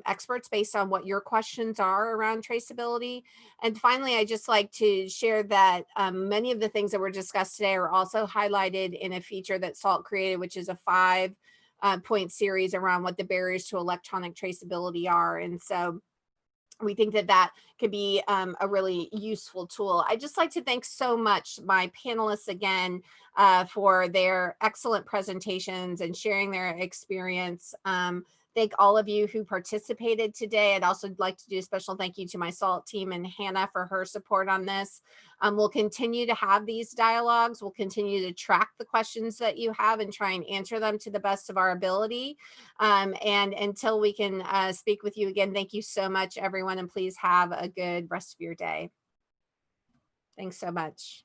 [SPEAKER 1] experts based on what your questions are around traceability. And finally, I just like to share that many of the things that were discussed today are also highlighted in a feature that SALT created, which is a 5-point series around what the barriers to electronic traceability are. And so we think that that could be a really useful tool. I'd just like to thank so much my panelists again for their excellent presentations and sharing their experience. Thank all of you who participated today. I'd also like to do a special thank you to my SALT team and Hannah for her support on this. We'll continue to have these dialogues. We'll continue to track the questions that you have and try and answer them to the best of our ability. And until we can speak with you again, thank you so much, everyone, and please have a good rest of your day. Thanks so much.